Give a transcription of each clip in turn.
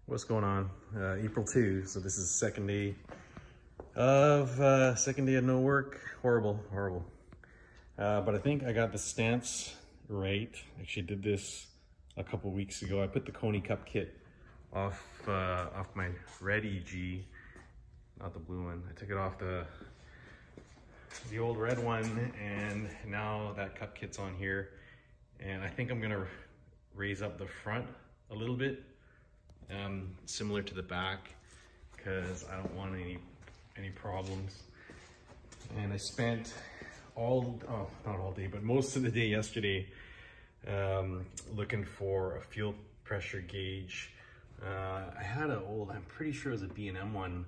What's going on? April 2, so this is the second day of no work. Horrible. But I think I got the stance right. Actually did this a couple weeks ago. I put the Coney Cup kit off my red EG, not the blue one. I took it off the old red one, and now that cup kit's on here. And I think I'm gonna raise up the front a little bit, similar to the back, because I don't want any problems. And I spent not all day, but most of the day yesterday looking for a fuel pressure gauge. I had I'm pretty sure it was a B&M one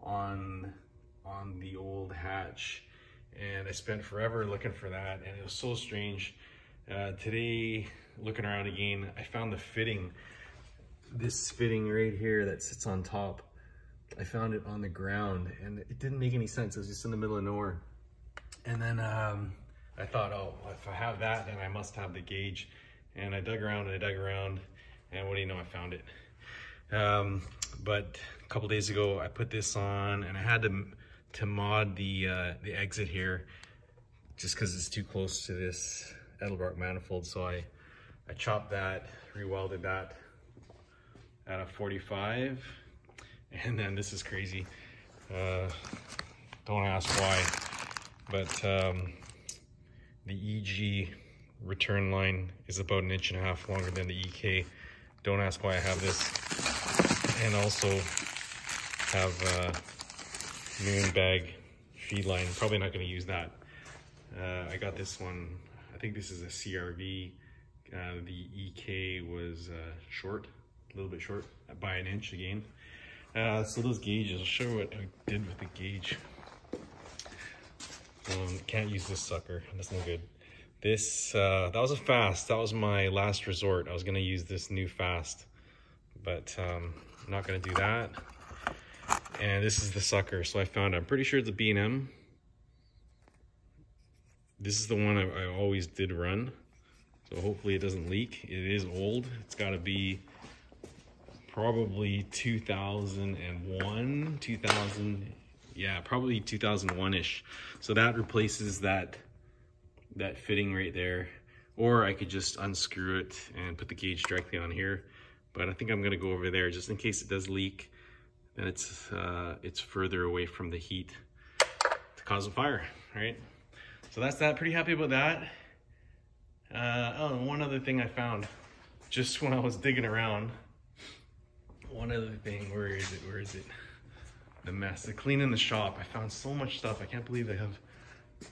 on the old hatch, and I spent forever looking for that, and it was so strange. Today, looking around again, I found the fitting. This fitting right here that sits on top, I found it on the ground, and it didn't make any sense. It was just in the middle of nowhere. And then I thought, oh, if I have that, then I must have the gauge. And I dug around, and what do you know, I found it. But a couple days ago, I put this on, and I had to mod the exit here, just because it's too close to this Edelbrock manifold. So I chopped that, re-welded that at a 45, and then this is crazy. Don't ask why, but the EG return line is about 1.5 inches longer than the EK. Don't ask why I have this, and also have moon bag feed line. Probably not going to use that. I got this one, I think this is a CRV. The EK was short, a little bit short by 1 inch again. So those gauges, I'll show you what I did with the gauge. Can't use this sucker, that's no good. This, that was a fast, that was my last resort. I was gonna use this new fast, but I'm not gonna do that. And this is the sucker, so I found, I'm pretty sure it's a B&M. This is the one I always did run, so hopefully it doesn't leak. It is old, it's gotta be probably 2001, probably 2001-ish. So that replaces that fitting right there. Or I could just unscrew it and put the gauge directly on here. But I think I'm gonna go over there just in case it does leak. Then it's further away from the heat to cause a fire, right? So that's that, pretty happy about that. Oh, one other thing I found just when I was digging around. One other thing, where is it? The mess, the cleaning the shop. I found so much stuff. I can't believe I have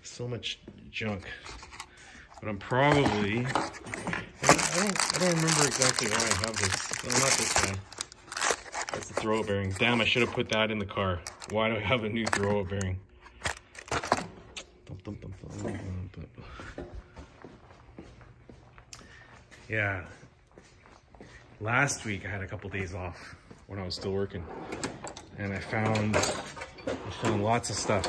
so much junk. But I'm probably, I don't remember exactly why I have this. No, not this guy. That's the throw-out bearing. Damn, I should have put that in the car. Why do I have a new throw-out bearing? Yeah. Last week I had a couple days off when I was still working, and I found lots of stuff.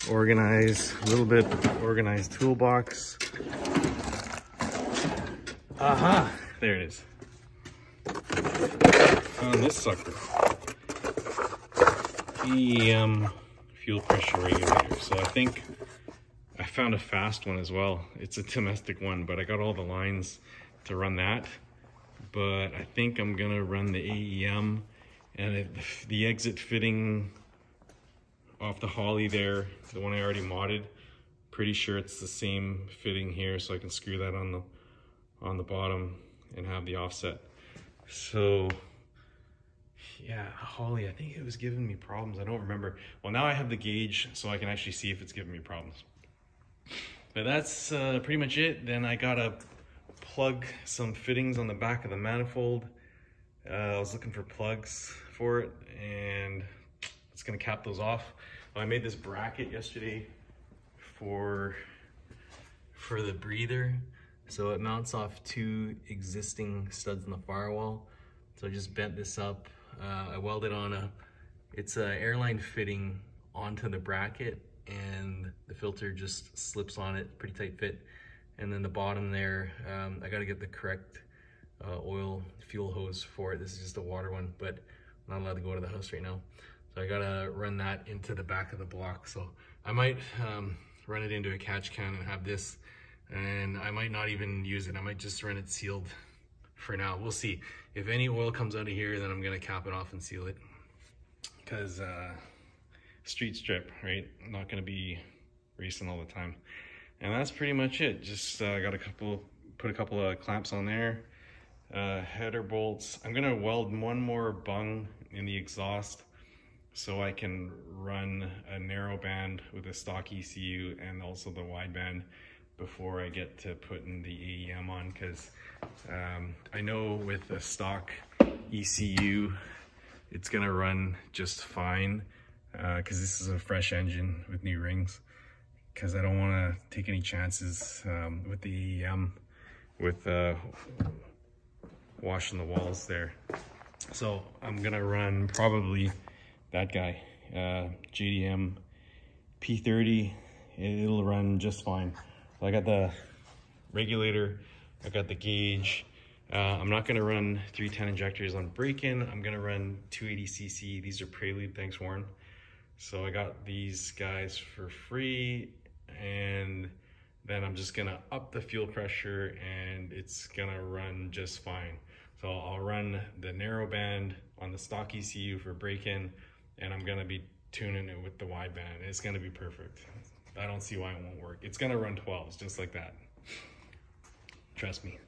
Organized, a little bit organized toolbox. Aha, there it is. Found this sucker. EM fuel pressure regulator. So I think I found a fast one as well. It's a domestic one, but I got all the lines to run that. But I think I'm gonna run the AEM, and the exit fitting off the Holly there, the one I already modded, pretty sure it's the same fitting here, so I can screw that on the bottom and have the offset. So yeah, Holly, I think it was giving me problems. I don't remember. Well, now I have the gauge, so I can actually see if it's giving me problems. But that's pretty much it. Then I gotta plug some fittings on the back of the manifold. I was looking for plugs for it, and it's gonna cap those off. I made this bracket yesterday for the breather, so it mounts off 2 existing studs in the firewall. So I just bent this up. I welded on it's an airline fitting onto the bracket, and the filter just slips on it, pretty tight fit. And then the bottom there, I gotta get the correct oil fuel hose for it. This is just a water one, but I'm not allowed to go to the house right now. So I gotta run that into the back of the block. So I might run it into a catch can and have this, and I might not even use it. I might just run it sealed for now. We'll see. If any oil comes out of here, then I'm gonna cap it off and seal it. Because street strip, right? I'm not gonna be racing all the time. And that's pretty much it. Just put a couple of clamps on there. Header bolts. I'm gonna weld one more bung in the exhaust so I can run a narrow band with a stock ECU and also the wide band before I get to putting the AEM on, because I know with a stock ECU it's gonna run just fine, because this is a fresh engine with new rings, because I don't want to take any chances with the AEM with washing the walls there. So I'm gonna run probably that guy, JDM P30. It'll run just fine. So I got the regulator, I got the gauge. I'm not gonna run 310 injectors on break-in. I'm gonna run 280cc. These are Prelude, thanks Warren. So I got these guys for free, and then I'm just gonna up the fuel pressure and it's gonna run just fine. So I'll run the narrow band on the stock ECU for break-in, and I'm gonna be tuning it with the wide band. It's gonna be perfect. I don't see why it won't work. It's gonna run 12s just like that. Trust me.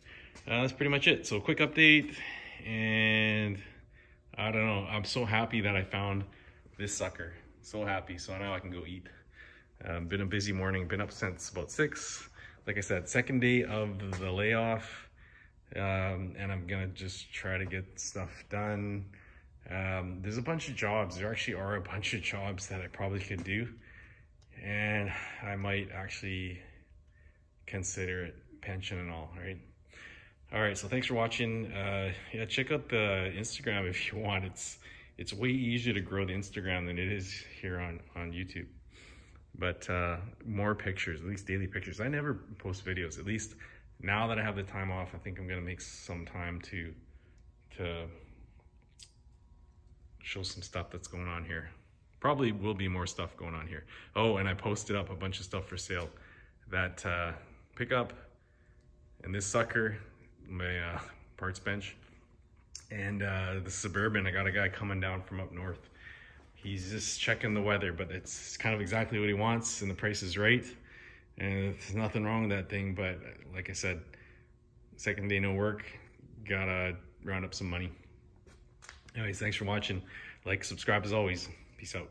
That's pretty much it. So quick update, and I don't know. I'm so happy that I found this sucker. So happy. So now I can go eat. Been a busy morning. Been up since about 6. Like I said, second day of the layoff, and I'm gonna just try to get stuff done. There's a bunch of jobs. There actually are a bunch of jobs that I probably could do, and I might actually consider it, pension and all, right? All right, so thanks for watching. Yeah, check out the Instagram if you want. It's way easier to grow the Instagram than it is here on YouTube. But more pictures, at least daily pictures. I never post videos. At least now that I have the time off, I think I'm gonna make some time to show some stuff that's going on here. Probably will be more stuff going on here. Oh, and I posted up a bunch of stuff for sale. That pickup and this sucker, my parts bench, and the Suburban. I got a guy coming down from up north. He's just checking the weather, but it's kind of exactly what he wants, and the price is right. And there's nothing wrong with that thing, but like I said, second day no work, gotta round up some money. Anyways, thanks for watching. Like, subscribe as always. Peace out.